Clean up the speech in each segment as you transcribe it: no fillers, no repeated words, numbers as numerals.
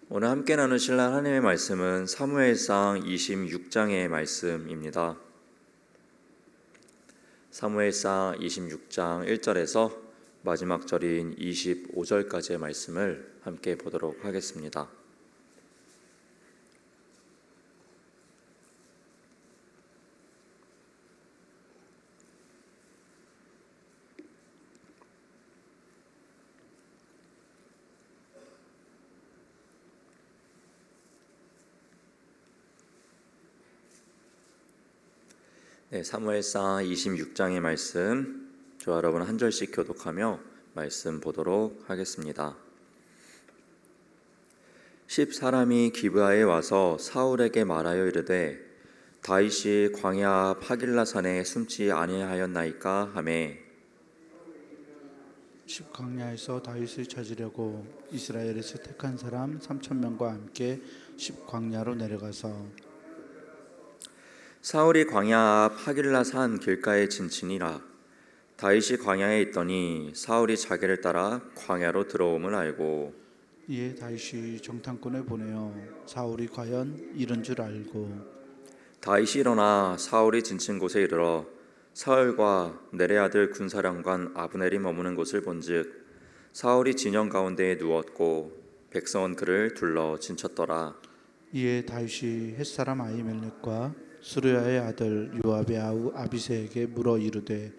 오늘 함께 나누실 하나님의 말씀은 사무엘상 26장의 말씀입니다. 사무엘상 26장 1절에서 마지막 절인 25절까지의 말씀을 함께 보도록 하겠습니다. 사무엘상 26장의 말씀, 저와 여러분 한 절씩 교독하며 말씀 보도록 하겠습니다. 10사람이 기브아에 와서 사울에게 말하여 이르되 다윗이 광야 하길라산에 숨지 아니하였나이까 하매 10광야에서 다윗을 찾으려고 이스라엘에서 택한 사람 3,000명과 함께 10광야로 내려가서 사울이 광야 하길라산 길가에 진친이라. 다윗이 광야에 있더니 사울이 자기를 따라 광야로 들어옴을 알고 이에 다윗이 정탐꾼을 보내어 사울이 과연 이런 줄 알고 다윗이 일어나 사울이 진친 곳에 이르러 사울과 넬의 아들 군사령관 아브넬이 머무는 곳을 본즉 사울이 진영 가운데에 누웠고 백성은 그를 둘러 진쳤더라. 이에 다윗이 햇사람 아히멜렉과 수르야의 아들 요압의 아우 아비새에게 물어 이르되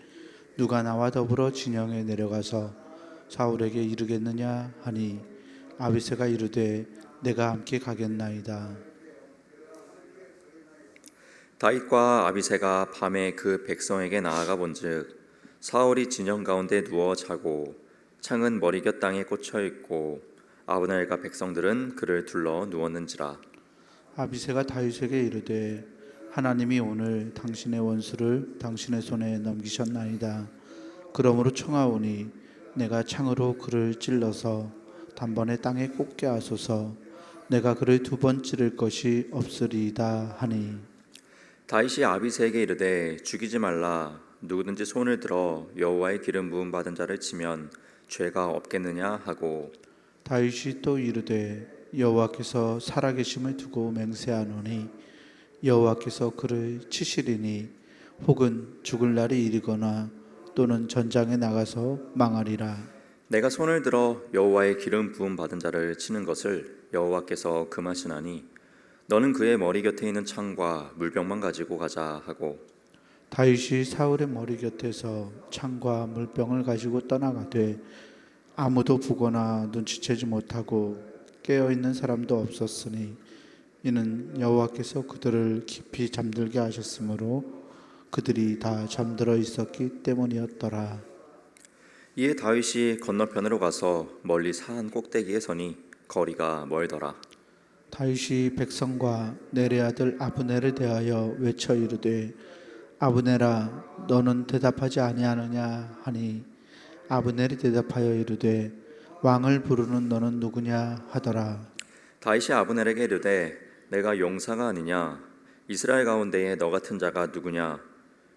누가 나와 더불어 진영에 내려가서 사울에게 이르겠느냐 하니 아비새가 이르되 내가 함께 가겠나이다. 다윗과 아비새가 밤에 그 백성에게 나아가 본즉 사울이 진영 가운데 누워 자고 창은 머리곁 땅에 꽂혀 있고 아브넬과 백성들은 그를 둘러 누웠는지라. 아비새가 다윗에게 이르되 하나님이 오늘 당신의 원수를 당신의 손에 넘기셨나이다. 그러므로 청하오니 내가 창으로 그를 찔러서 단번에 땅에 꽂게 하소서. 내가 그를 2번 찌를 것이 없으리이다 하니 다윗이 아비새에게 이르되 죽이지 말라. 누구든지 손을 들어 여호와의 기름 부음 받은 자를 치면 죄가 없겠느냐 하고 다윗이 또 이르되 여호와께서 살아계심을 두고 맹세하노니 여호와께서 그를 치시리니 혹은 죽을 날이 이르거나 또는 전장에 나가서 망하리라. 내가 손을 들어 여호와의 기름 부음 받은 자를 치는 것을 여호와께서 금하시나니 너는 그의 머리 곁에 있는 창과 물병만 가지고 가자 하고 다윗이 사울의 머리 곁에서 창과 물병을 가지고 떠나가되 아무도 보거나 눈치채지 못하고 깨어있는 사람도 없었으니 이는 여호와께서 그들을 깊이 잠들게 하셨으므로 그들이 다 잠들어 있었기 때문이었더라. 이에 다윗이 건너편으로 가서 멀리 산 꼭대기에 서니 거리가 멀더라. 다윗이 백성과 넬의 아들 아브넬에 대하여 외쳐 이르되 아브넬아 너는 대답하지 아니하느냐 하니 아브넬이 대답하여 이르되 왕을 부르는 너는 누구냐 하더라. 다윗이 아브넬에게 이르되 내가 용사가 아니냐? 이스라엘 가운데에 너 같은 자가 누구냐?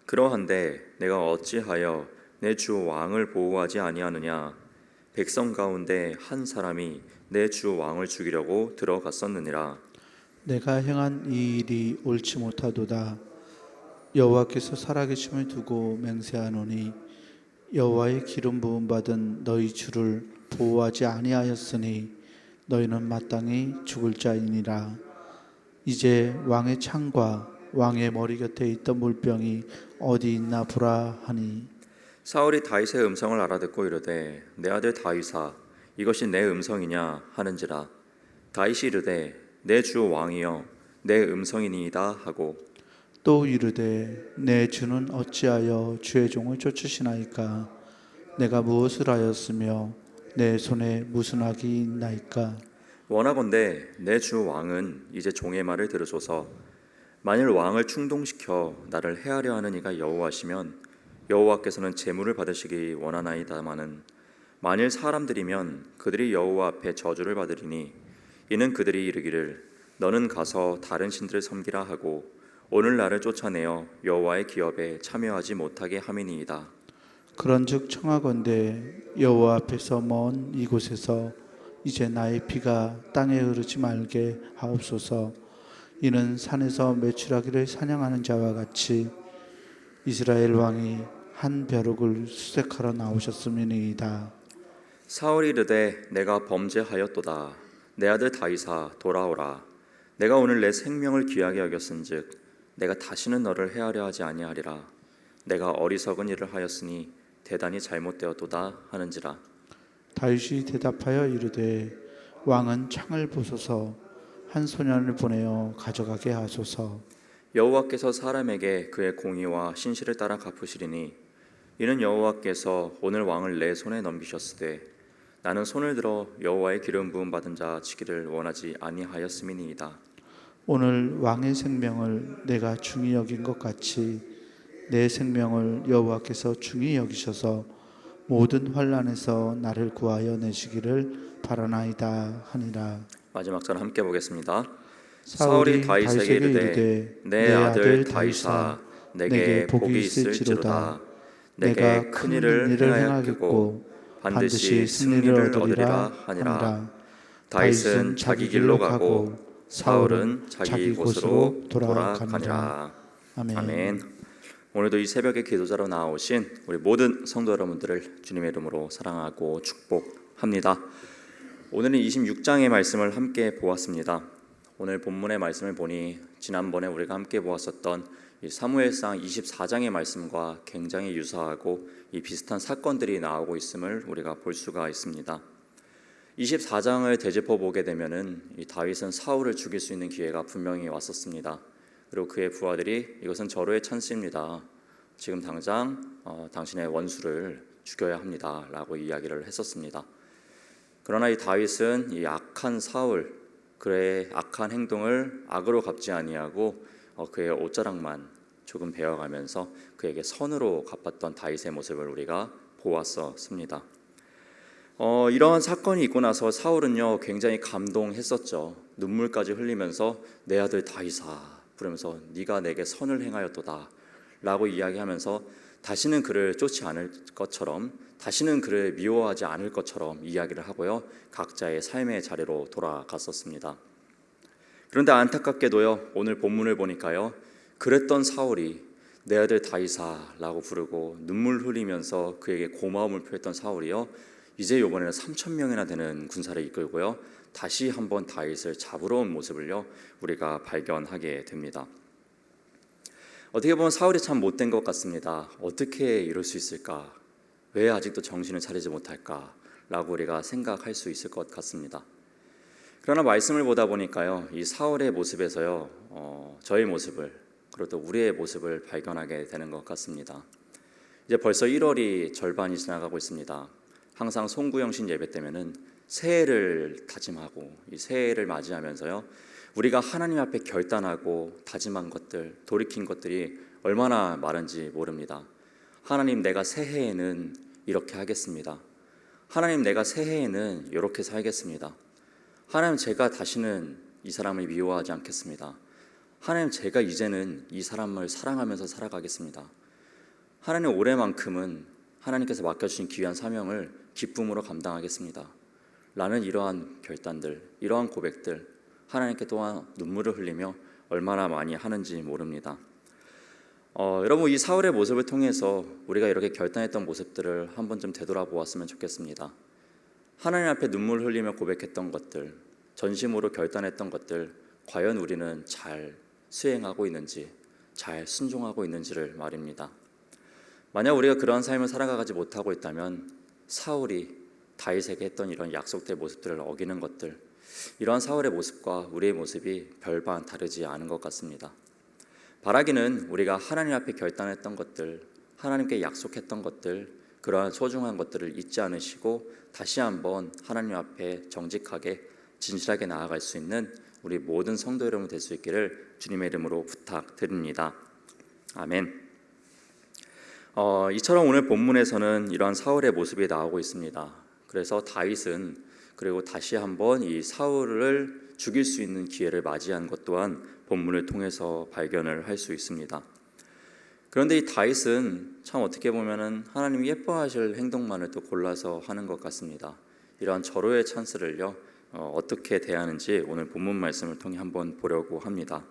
그러한데 내가 어찌하여 내 주 왕을 보호하지 아니하느냐? 백성 가운데 한 사람이 내 주 왕을 죽이려고 들어갔었느니라. 내가 행한 이 일이 옳지 못하도다. 여호와께서 살아계심을 두고 맹세하노니 여호와의 기름 부음 받은 너희 주를 보호하지 아니하였으니 너희는 마땅히 죽을 자이니라. 이제 왕의 창과 왕의 머리 곁에 있던 물병이 어디 있나 보라 하니 사울이 다윗의 음성을 알아듣고 이르되 내 아들 다윗아 이것이 내 음성이냐 하는지라. 다윗이 이르되 내 주 왕이여 내 음성이니이다 하고 또 이르되 내 주는 어찌하여 주의 종을 쫓으시나이까. 내가 무엇을 하였으며 내 손에 무슨 악이 있나이까. 원하건대 내 주 왕은 이제 종의 말을 들으소서. 만일 왕을 충동시켜 나를 해하려 하는 이가 여호와시면 여호와께서는 제물을 받으시기 원하나이다마는 만일 사람들이면 그들이 여호와 앞에 저주를 받으리니 이는 그들이 이르기를 너는 가서 다른 신들을 섬기라 하고 오늘 나를 쫓아내어 여호와의 기업에 참여하지 못하게 함이니이다. 그런즉 청하건대 여호와 앞에서 먼 이곳에서 이제 나의 피가 땅에 흐르지 말게 하옵소서. 이는 산에서 메추라기를 사냥하는 자와 같이 이스라엘 왕이 한 벼룩을 수색하러 나오셨음이니이다. 사울이 이르되 내가 범죄하였도다. 내 아들 다윗아 돌아오라. 내가 오늘 내 생명을 귀하게 여겼은즉 내가 다시는 너를 해하려 하지 아니하리라. 내가 어리석은 일을 하였으니 대단히 잘못되었도다 하는지라. 다윗이 대답하여 이르되 왕은 창을 보소서. 한 소년을 보내어 가져가게 하소서. 여호와께서 사람에게 그의 공의와 신실을 따라 갚으시리니 이는 여호와께서 오늘 왕을 내 손에 넘기셨으되 나는 손을 들어 여호와의 기름 부음 받은 자 치기를 원하지 아니하였음이니이다. 오늘 왕의 생명을 내가 중히 여긴 것 같이 내 생명을 여호와께서 중히 여기셔서 모든 환난에서 나를 구하여 내시기를 바라나이다 하니라. 마지막 절 함께 보겠습니다. 사울이 사울이 다윗에게 이르되 내 아들 다윗아 내게 복이 있을지로다. 내게 큰 일을 행하겠고 반드시 승리를 얻으리라 하니라. 다윗은 자기 길로 가고 사울은 자기 곳으로 돌아가니라. 아멘. 오늘도 이 새벽에 기도자로 나오신 우리 모든 성도 여러분들을 주님의 이름으로 사랑하고 축복합니다. 오늘은 26장의 말씀을 함께 보았습니다. 오늘 본문의 말씀을 보니 지난번에 우리가 함께 보았었던 이 사무엘상 24장의 말씀과 굉장히 유사하고 이 비슷한 사건들이 나오고 있음을 우리가 볼 수가 있습니다. 24장을 되짚어 보게 되면은 이 다윗은 사울을 죽일 수 있는 기회가 분명히 왔었습니다. 그리고 그의 부하들이 이것은 절호의 찬스입니다. 지금 당장 당신의 원수를 죽여야 합니다라고 이야기를 했었습니다. 그러나 이 다윗은 이 악한 사울, 그의 악한 행동을 악으로 갚지 아니하고 그의 옷자락만 조금 베어가면서 그에게 선으로 갚았던 다윗의 모습을 우리가 보았었습니다. 이러한 사건이 있고 나서 사울은요 굉장히 감동했었죠. 눈물까지 흘리면서 내 아들 다윗아 부르면서 네가 내게 선을 행하였도다 라고 이야기하면서 다시는 그를 쫓지 않을 것처럼, 다시는 그를 미워하지 않을 것처럼 이야기를 하고요 각자의 삶의 자리로 돌아갔었습니다. 그런데 안타깝게도요 오늘 본문을 보니까요 그랬던 사울이 내 아들 다윗아 라고 부르고 눈물 흘리면서 그에게 고마움을 표했던 사울이요 이제 이번에는 3,000명이나 되는 군사를 이끌고요 다시 한번 다윗을 잡으러 온 모습을요 우리가 발견하게 됩니다. 어떻게 보면 사울이 참 못된 것 같습니다. 어떻게 이럴 수 있을까? 왜 아직도 정신을 차리지 못할까? 라고 우리가 생각할 수 있을 것 같습니다. 그러나 말씀을 보다 보니까요 이 사울의 모습에서요 저의 모습을, 그리고 또 우리의 모습을 발견하게 되는 것 같습니다. 이제 벌써 1월이 절반이 지나가고 있습니다. 항상 송구영신 예배 때면은 새해를 다짐하고 이 새해를 맞이하면서요 우리가 하나님 앞에 결단하고 다짐한 것들, 돌이킨 것들이 얼마나 많은지 모릅니다. 하나님, 내가 새해에는 이렇게 하겠습니다. 하나님, 내가 새해에는 이렇게 살겠습니다. 하나님, 제가 다시는 이 사람을 미워하지 않겠습니다. 하나님, 제가 이제는 이 사람을 사랑하면서 살아가겠습니다. 하나님, 올해만큼은 하나님께서 맡겨주신 귀한 사명을 기쁨으로 감당하겠습니다. 라는 이러한 결단들, 이러한 고백들, 하나님께 또한 눈물을 흘리며 얼마나 많이 하는지 모릅니다. 여러분, 이 사울의 모습을 통해서 우리가 이렇게 결단했던 모습들을 한번 좀 되돌아보았으면 좋겠습니다. 하나님 앞에 눈물 흘리며 고백했던 것들, 전심으로 결단했던 것들, 과연 우리는 잘 수행하고 있는지, 잘 순종하고 있는지를 말입니다. 만약 우리가 그러한 삶을 살아가지 못하고 있다면 사울이 다윗에게 했던 이런 약속된 모습들을 어기는 것들, 이러한 사울의 모습과 우리의 모습이 별반 다르지 않은 것 같습니다. 바라기는 우리가 하나님 앞에 결단했던 것들, 하나님께 약속했던 것들, 그러한 소중한 것들을 잊지 않으시고 다시 한번 하나님 앞에 정직하게 진실하게 나아갈 수 있는 우리 모든 성도 여러분 될 수 있기를 주님의 이름으로 부탁드립니다. 아멘. 이처럼 오늘 본문에서는 이러한 사울의 모습이 나오고 있습니다. 그래서 다윗은 그리고 다시 한번 이 사울을 죽일 수 있는 기회를 맞이한 것 또한 본문을 통해서 발견을 할 수 있습니다. 그런데 이 다윗은 참 어떻게 보면은 하나님이 예뻐하실 행동만을 또 골라서 하는 것 같습니다. 이러한 절호의 찬스를요 어떻게 대하는지 오늘 본문 말씀을 통해 한번 보려고 합니다.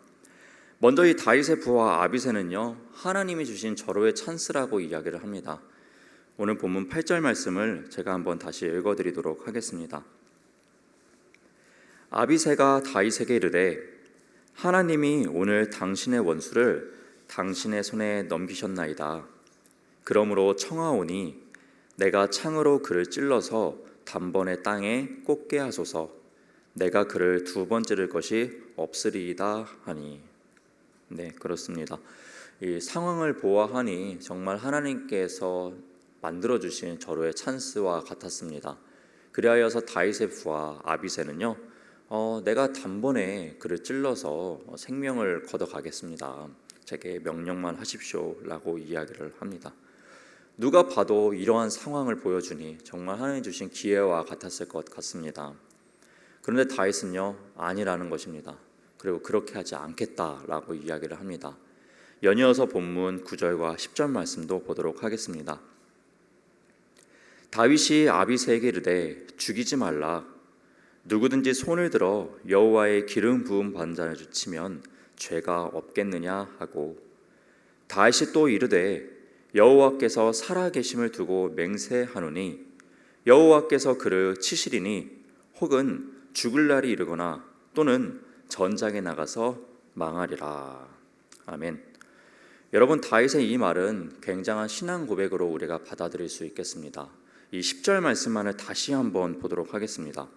먼저 이 다윗의 부하 아비새는요 하나님이 주신 절호의 찬스라고 이야기를 합니다. 오늘 본문 8절 말씀을 제가 한번 다시 읽어드리도록 하겠습니다. 아비새가 다윗에게 이르되 하나님이 오늘 당신의 원수를 당신의 손에 넘기셨나이다. 그러므로 청하오니 내가 창으로 그를 찔러서 단번에 땅에 꽂게 하소서. 내가 그를 2번 찌를 것이 없으리이다 하니. 네, 그렇습니다. 이 상황을 보아하니 정말 하나님께서 만들어주신 절호의 찬스와 같았습니다. 그리하여서 다윗의 부하 아비새는요 내가 단번에 그를 찔러서 생명을 걷어가겠습니다. 제게 명령만 하십시오 라고 이야기를 합니다. 누가 봐도 이러한 상황을 보여주니 정말 하나님 주신 기회와 같았을 것 같습니다. 그런데 다윗은요 아니라는 것입니다. 그리고 그렇게 하지 않겠다라고 이야기를 합니다. 연이어서 본문 9절과 10절 말씀도 보도록 하겠습니다. 다윗이 아비새에게 이르되 죽이지 말라. 누구든지 손을 들어 여호와의 기름 부음 반잔을 치면 죄가 없겠느냐 하고, 다윗이 또 이르되 여호와께서 살아계심을 두고 맹세하노니 여호와께서 그를 치시리니 혹은 죽을 날이 이르거나 또는 전장에 나가서 망하리라. 아멘. 여러분, 다윗의 이 말은 굉장한 신앙 고백으로 우리가 받아들일 수 있겠습니다. 이 10절 말씀만을 다시 한번 보도록 하겠습니다.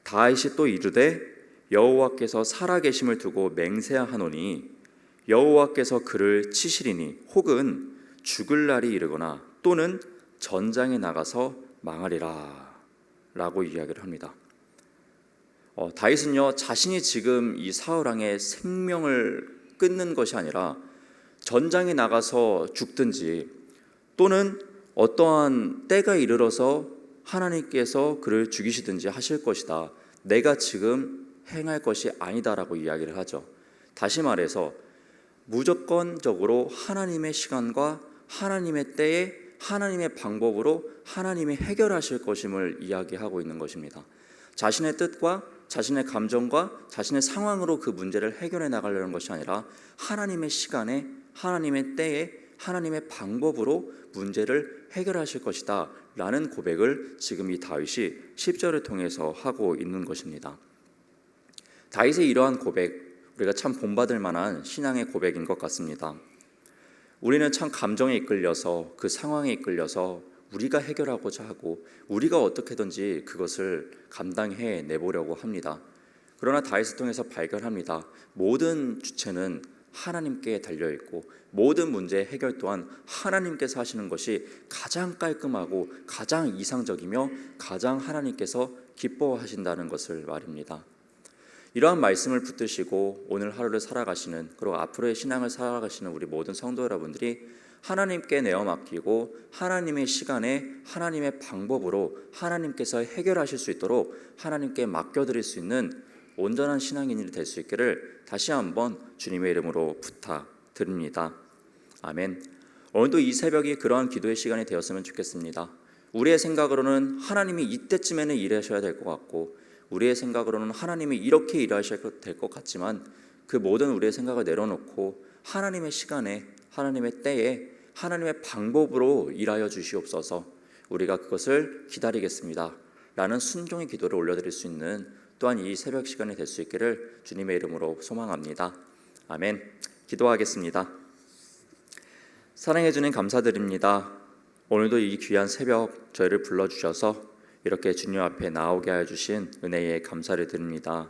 다윗이 또 이르되 여호와께서 살아계심을 두고 맹세하노니 여호와께서 그를 치시리니 혹은 죽을 날이 이르거나 또는 전장에 나가서 망하리라 라고 이야기를 합니다. 다윗은요 자신이 지금 이 사울 왕의 생명을 끊는 것이 아니라 전장에 나가서 죽든지 또는 어떠한 때가 이르러서 하나님께서 그를 죽이시든지 하실 것이다. 내가 지금 행할 것이 아니다라고 이야기를 하죠. 다시 말해서 무조건적으로 하나님의 시간과 하나님의 때에 하나님의 방법으로 하나님이 해결하실 것임을 이야기하고 있는 것입니다. 자신의 뜻과 자신의 감정과 자신의 상황으로 그 문제를 해결해 나가려는 것이 아니라 하나님의 시간에 하나님의 때에 하나님의 방법으로 문제를 해결하실 것이다 라는 고백을 지금 이 다윗이 10절을 통해서 하고 있는 것입니다. 다윗의 이러한 고백, 우리가 참 본받을 만한 신앙의 고백인 것 같습니다. 우리는 참 감정에 이끌려서 그 상황에 이끌려서 우리가 해결하고자 하고 우리가 어떻게든지 그것을 감당해 내보려고 합니다. 그러나 다윗을 통해서 발견합니다. 모든 주체는 하나님께 달려있고 모든 문제의 해결 또한 하나님께서 하시는 것이 가장 깔끔하고 가장 이상적이며 가장 하나님께서 기뻐하신다는 것을 말입니다. 이러한 말씀을 붙드시고 오늘 하루를 살아가시는, 그리고 앞으로의 신앙을 살아가시는 우리 모든 성도 여러분들이 하나님께 내어 맡기고 하나님의 시간에 하나님의 방법으로 하나님께서 해결하실 수 있도록 하나님께 맡겨드릴 수 있는 온전한 신앙인이 될 수 있기를 다시 한번 주님의 이름으로 부탁드립니다. 아멘. 오늘도 이 새벽이 그러한 기도의 시간이 되었으면 좋겠습니다. 우리의 생각으로는 하나님이 이때쯤에는 일하셔야 될 것 같고 우리의 생각으로는 하나님이 이렇게 일하셔야 될 것 같지만 그 모든 우리의 생각을 내려놓고 하나님의 시간에 하나님의 때에 하나님의 방법으로 일하여 주시옵소서, 우리가 그것을 기다리겠습니다 라는 순종의 기도를 올려드릴 수 있는 또한 이 새벽 시간이 될 수 있기를 주님의 이름으로 소망합니다. 아멘. 기도하겠습니다. 사랑해 주님 감사드립니다. 오늘도 이 귀한 새벽 저희를 불러주셔서 이렇게 주님 앞에 나오게 하여 주신 은혜에 감사를 드립니다.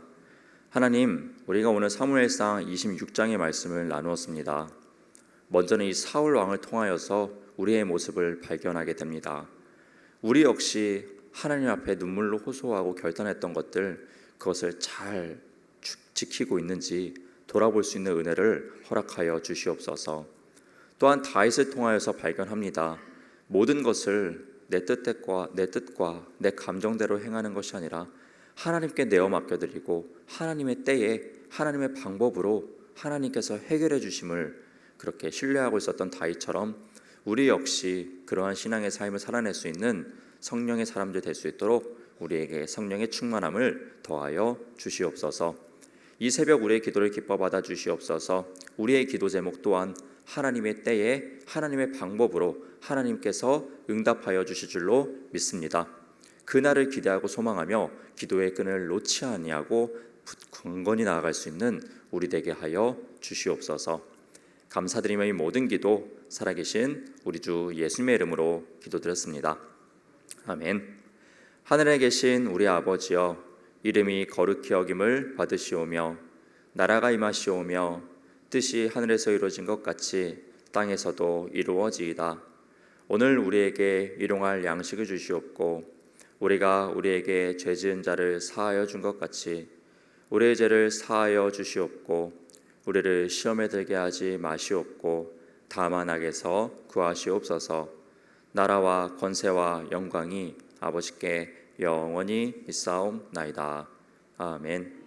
하나님, 우리가 오늘 사무엘상 26장의 말씀을 나누었습니다. 먼저는 이 사울 왕을 통하여서 우리의 모습을 발견하게 됩니다. 우리 역시 하나님 앞에 눈물로 호소하고 결단했던 것들, 그것을 잘 지키고 있는지 돌아볼 수 있는 은혜를 허락하여 주시옵소서. 또한 다윗을 통하여서 발견합니다. 모든 것을 내 뜻과 내 감정대로 행하는 것이 아니라 하나님께 내어 맡겨드리고 하나님의 때에 하나님의 방법으로 하나님께서 해결해 주심을 그렇게 신뢰하고 있었던 다윗처럼 우리 역시 그러한 신앙의 삶을 살아낼 수 있는 성령의 사람들 될 수 있도록 우리에게 성령의 충만함을 더하여 주시옵소서. 이 새벽 우리의 기도를 기뻐 받아 주시옵소서. 우리의 기도 제목 또한 하나님의 때에 하나님의 방법으로 하나님께서 응답하여 주실 줄로 믿습니다. 그날을 기대하고 소망하며 기도의 끈을 놓지 아니하고 굳건히 나아갈 수 있는 우리 되게 하여 주시옵소서. 감사드리며 이 모든 기도 살아계신 우리 주 예수님의 이름으로 기도드렸습니다. 아멘. 하늘에 계신 우리 아버지여, 이름이 거룩히 여김을 받으시오며 나라가 임하시오며 뜻이 하늘에서 이루어진 것 같이 땅에서도 이루어지이다. 오늘 우리에게 일용할 양식을 주시옵고 우리가 우리에게 죄 지은 자를 사하여 준 것 같이 우리의 죄를 사하여 주시옵고 우리를 시험에 들게 하지 마시옵고 다만 악에서 구하시옵소서. 나라와 권세와 영광이 아버지께 영원히 있사옵나이다. 아멘.